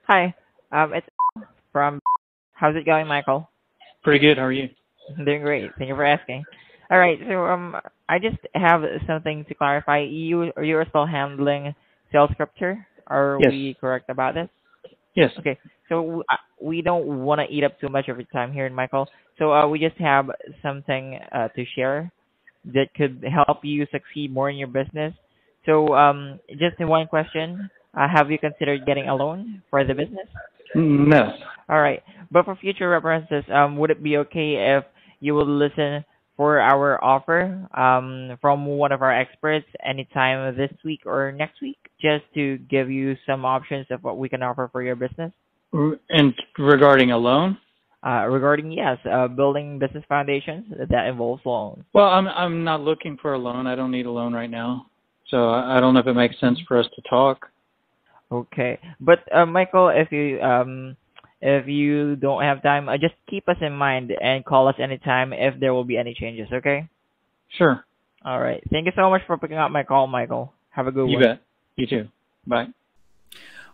Hi, it's from. How's it going, Michael? Pretty good. How are you? I'm doing great. Thank you for asking. All right, so I just have something to clarify. You are still handling sales scripture. Are Yes. we correct about this? Yes. Okay, so we don't want to eat up too much of your time here, Michael. So we just have something to share that could help you succeed more in your business. So just one question: have you considered getting a loan for the business? No. All right. But for future references, would it be okay if you would listen for our offer from one of our experts anytime this week or next week, just to give you some options of what we can offer for your business? And regarding a loan? Regarding, yes, building business foundations that involves loans. Well, I'm not looking for a loan. I don't need a loan right now. So I don't know if it makes sense for us to talk. Okay. But Michael, if you don't have time, just keep us in mind and call us anytime if there will be any changes, okay? Sure. All right. Thank you so much for picking up my call, Michael. Have a good You one. bet. You too. Bye.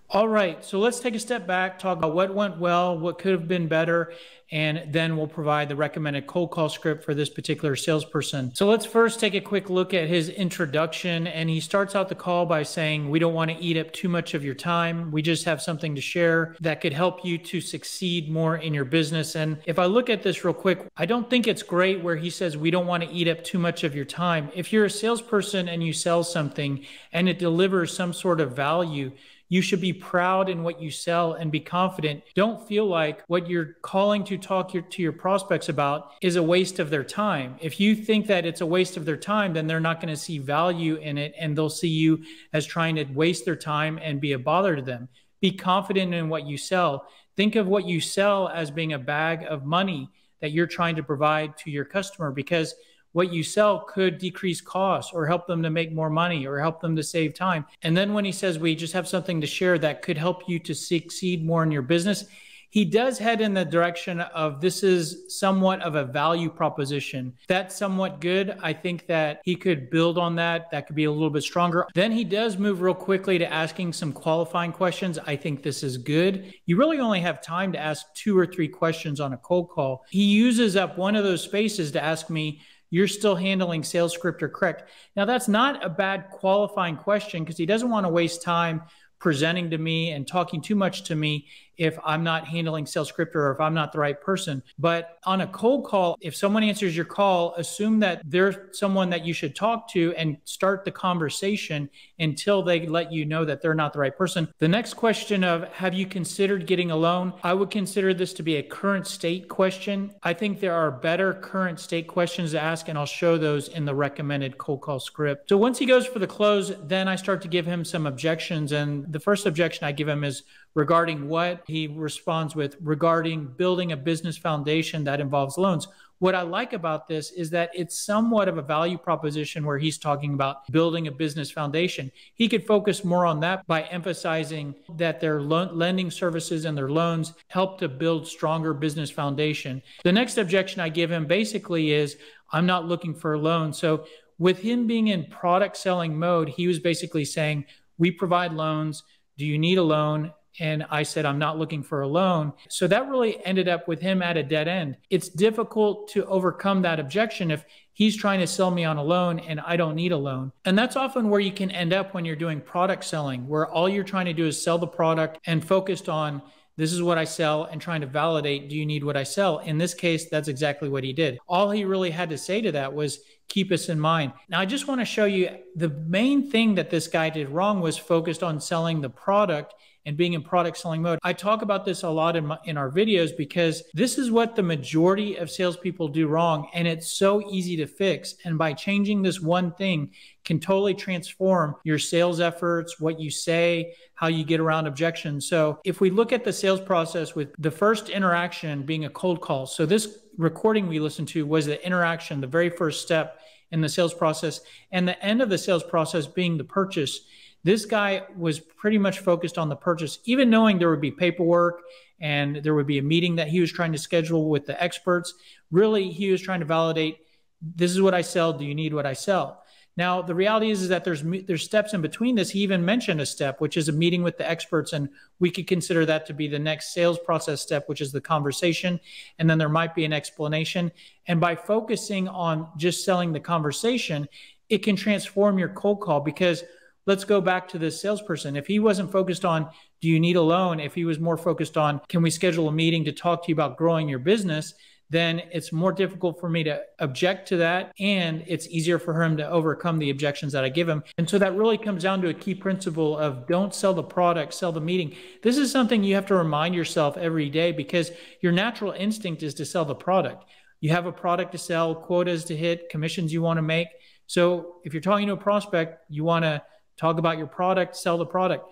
All right, so let's take a step back, talk about what went well, what could have been better, and then we'll provide the recommended cold call script for this particular salesperson. So let's first take a quick look at his introduction, and he starts out the call by saying, we don't want to eat up too much of your time. We just have something to share that could help you to succeed more in your business. And if I look at this real quick, I don't think it's great where he says, we don't want to eat up too much of your time. If you're a salesperson and you sell something and it delivers some sort of value, you should be proud in what you sell and be confident. Don't feel like what you're calling to talk to your prospects about is a waste of their time. If you think that it's a waste of their time, then they're not going to see value in it, and they'll see you as trying to waste their time and be a bother to them. Be confident in what you sell. Think of what you sell as being a bag of money that you're trying to provide to your customer, because what you sell could decrease costs or help them to make more money or help them to save time. And then when he says we just have something to share that could help you to succeed more in your business, he does head in the direction of this is somewhat of a value proposition. That's somewhat good. I think that he could build on that. That could be a little bit stronger. Then he does move real quickly to asking some qualifying questions. I think this is good. You really only have time to ask 2 or 3 questions on a cold call. He uses up one of those spaces to ask me, you're still handling sales script or correct? Now, that's not a bad qualifying question because he doesn't want to waste time presenting to me and talking too much to me if I'm not handling sales script or if I'm not the right person. But on a cold call, if someone answers your call, assume that they're someone that you should talk to and start the conversation until they let you know that they're not the right person. The next question of, have you considered getting a loan? I would consider this to be a current state question. I think there are better current state questions to ask, and I'll show those in the recommended cold call script. So once he goes for the close, then I start to give him some objections. And the first objection I give him is regarding what he responds with regarding building a business foundation that involves loans. What I like about this is that it's somewhat of a value proposition where he's talking about building a business foundation. He could focus more on that by emphasizing that their lending services and their loans help to build stronger business foundation. The next objection I give him basically is, I'm not looking for a loan. So with him being in product selling mode, he was basically saying, we provide loans. Do you need a loan? And I said, I'm not looking for a loan. So that really ended up with him at a dead end. It's difficult to overcome that objection if he's trying to sell me on a loan and I don't need a loan. And that's often where you can end up when you're doing product selling, where all you're trying to do is sell the product and focused on, this is what I sell, and trying to validate, do you need what I sell? In this case, that's exactly what he did. All he really had to say to that was, keep us in mind. Now, I just want to show you the main thing that this guy did wrong was focused on selling the product and being in product selling mode. I talk about this a lot in our videos because this is what the majority of salespeople do wrong, and it's so easy to fix. And by changing this one thing can totally transform your sales efforts, what you say, how you get around objections. So if we look at the sales process with the first interaction being a cold call, so this recording we listened to was the interaction, the very first step in the sales process, and the end of the sales process being the purchase. This guy was pretty much focused on the purchase, even knowing there would be paperwork and there would be a meeting that he was trying to schedule with the experts. Really, he was trying to validate, this is what I sell. Do you need what I sell? Now, the reality is that there's steps in between this. He even mentioned a step, which is a meeting with the experts, and we could consider that to be the next sales process step, which is the conversation, and then there might be an explanation. And by focusing on just selling the conversation, it can transform your cold call, because let's go back to this salesperson. If he wasn't focused on, do you need a loan? If he was more focused on, can we schedule a meeting to talk to you about growing your business? Then it's more difficult for me to object to that, and it's easier for him to overcome the objections that I give him. And so that really comes down to a key principle of don't sell the product, sell the meeting. This is something you have to remind yourself every day, because your natural instinct is to sell the product. You have a product to sell, quotas to hit, commissions you want to make. So if you're talking to a prospect, you want to talk about your product, sell the product.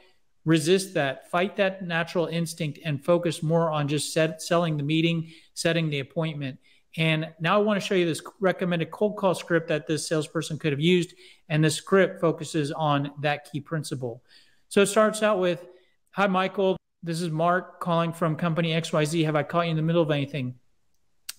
Resist that, fight that natural instinct, and focus more on just selling the meeting, setting the appointment. And now I want to show you this recommended cold call script that this salesperson could have used. And this script focuses on that key principle. So it starts out with, hi, Michael, this is Mark calling from company XYZ. Have I caught you in the middle of anything?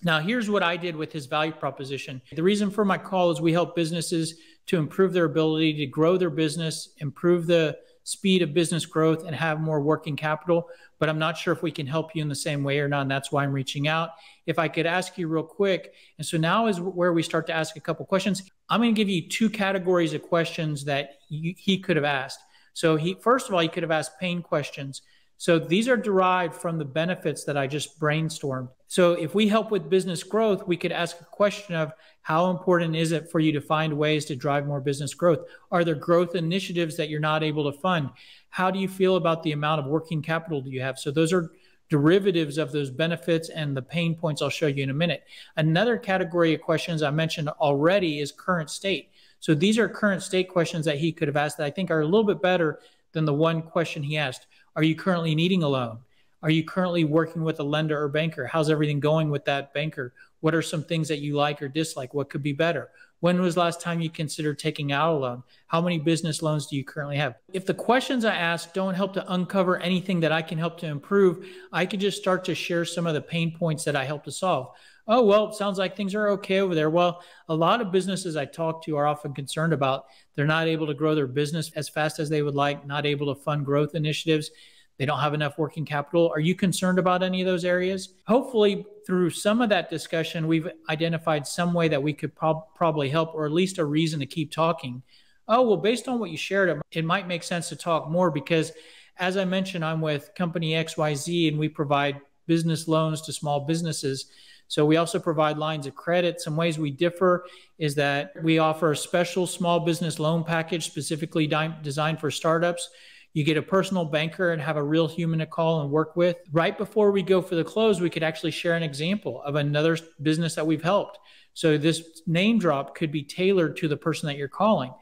Now, here's what I did with his value proposition. The reason for my call is we help businesses to improve their ability to grow their business, improve the speed of business growth, and have more working capital. But I'm not sure if we can help you in the same way or not, and that's why I'm reaching out. If I could ask you real quick, and so now is where we start to ask a couple questions. I'm going to give you two categories of questions that he could have asked. So first of all, he could have asked pain questions. So these are derived from the benefits that I just brainstormed. So if we help with business growth, we could ask a question of, how important is it for you to find ways to drive more business growth? Are there growth initiatives that you're not able to fund? How do you feel about the amount of working capital do you have? So those are derivatives of those benefits and the pain points I'll show you in a minute. Another category of questions I mentioned already is current state. So these are current state questions that he could have asked that I think are a little bit better than the one question he asked. Are you currently needing a loan? Are you currently working with a lender or banker? How's everything going with that banker? What are some things that you like or dislike? What could be better? When was the last time you considered taking out a loan? How many business loans do you currently have? If the questions I ask don't help to uncover anything that I can help to improve, I could just start to share some of the pain points that I help to solve. Oh, well, it sounds like things are okay over there. Well, a lot of businesses I talk to are often concerned about they're not able to grow their business as fast as they would like, not able to fund growth initiatives. They don't have enough working capital. Are you concerned about any of those areas? Hopefully, through some of that discussion, we've identified some way that we could probably help, or at least a reason to keep talking. Oh, well, based on what you shared, it might make sense to talk more because, as I mentioned, I'm with company XYZ and we provide business loans to small businesses. So we also provide lines of credit. Some ways we differ is that we offer a special small business loan package specifically designed for startups. You get a personal banker and have a real human to call and work with. Right before we go for the close, we could actually share an example of another business that we've helped. So this name drop could be tailored to the person that you're calling.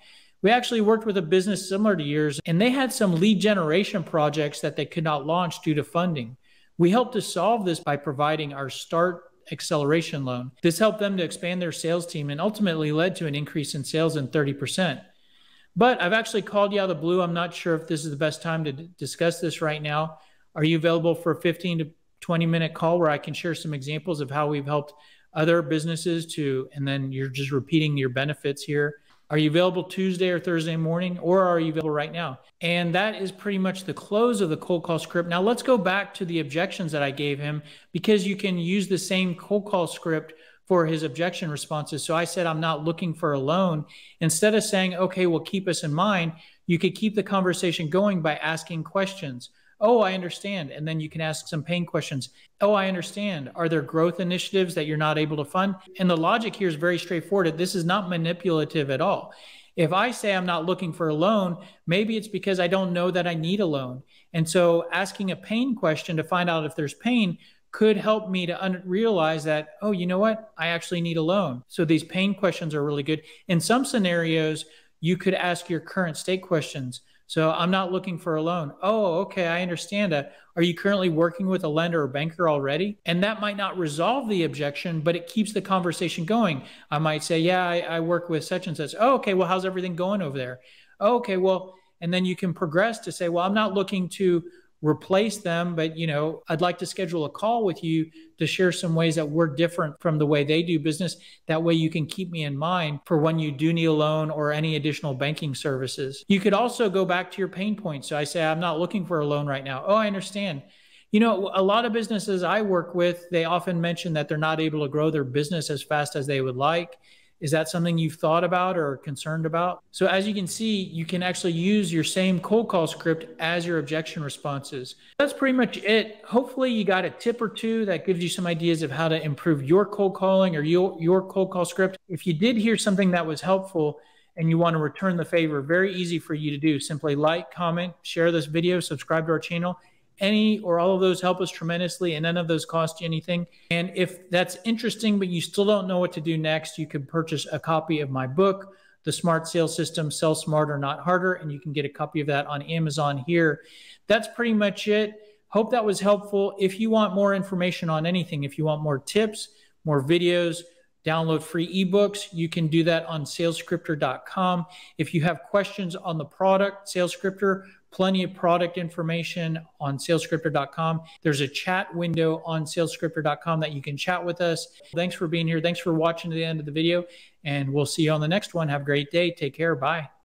We actually worked with a business similar to yours, and they had some lead generation projects that they could not launch due to funding. We helped to solve this by providing our Start Acceleration Loan. This helped them to expand their sales team and ultimately led to an increase in sales in 30%. But I've actually called you out of the blue. I'm not sure if this is the best time to discuss this right now. Are you available for a 15 to 20-minute call where I can share some examples of how we've helped other businesses and then you're just repeating your benefits here? Are you available Tuesday or Thursday morning, or are you available right now? And that is pretty much the close of the cold call script. Now let's go back to the objections that I gave him, because you can use the same cold call script for his objection responses. So I said, I'm not looking for a loan. Instead of saying, okay, well, keep us in mind, you could keep the conversation going by asking questions. Oh, I understand. And then you can ask some pain questions. Oh, I understand. Are there growth initiatives that you're not able to fund? And the logic here is very straightforward. This is not manipulative at all. If I say I'm not looking for a loan, maybe it's because I don't know that I need a loan. And so asking a pain question to find out if there's pain could help me to realize that, oh, you know what? I actually need a loan. So these pain questions are really good. In some scenarios, you could ask your current state questions. So I'm not looking for a loan. Oh, okay, I understand that. Are you currently working with a lender or banker already? And that might not resolve the objection, but it keeps the conversation going. I might say, yeah, I work with such and such. Oh, okay, well, how's everything going over there? Oh, okay, well, and then you can progress to say, well, I'm not looking to replace them, but I'd like to schedule a call with you to share some ways that we're different from the way they do business. That way you can keep me in mind for when you do need a loan or any additional banking services. You could also go back to your pain points. So I say, I'm not looking for a loan right now. Oh, I understand. A lot of businesses I work with, they often mention that they're not able to grow their business as fast as they would like. Is that something you've thought about or concerned about? So as you can see, you can actually use your same cold call script as your objection responses. That's pretty much it. Hopefully you got a tip or two that gives you some ideas of how to improve your cold calling or your cold call script. If you did hear something that was helpful and you want to return the favor, very easy for you to do. Simply like, comment, share this video, subscribe to our channel. Any or all of those help us tremendously, and none of those cost you anything. And if that's interesting, but you still don't know what to do next, you could purchase a copy of my book, The Smart Sales System, Sell Smarter, Not Harder, and you can get a copy of that on Amazon here. That's pretty much it. Hope that was helpful. If you want more information on anything, if you want more tips, more videos, download free ebooks, you can do that on salescriptor.com. If you have questions on the product, SalesScriptor, plenty of product information on salescriptor.com. There's a chat window on salescriptor.com that you can chat with us. Thanks for being here. Thanks for watching to the end of the video, and we'll see you on the next one. Have a great day. Take care. Bye.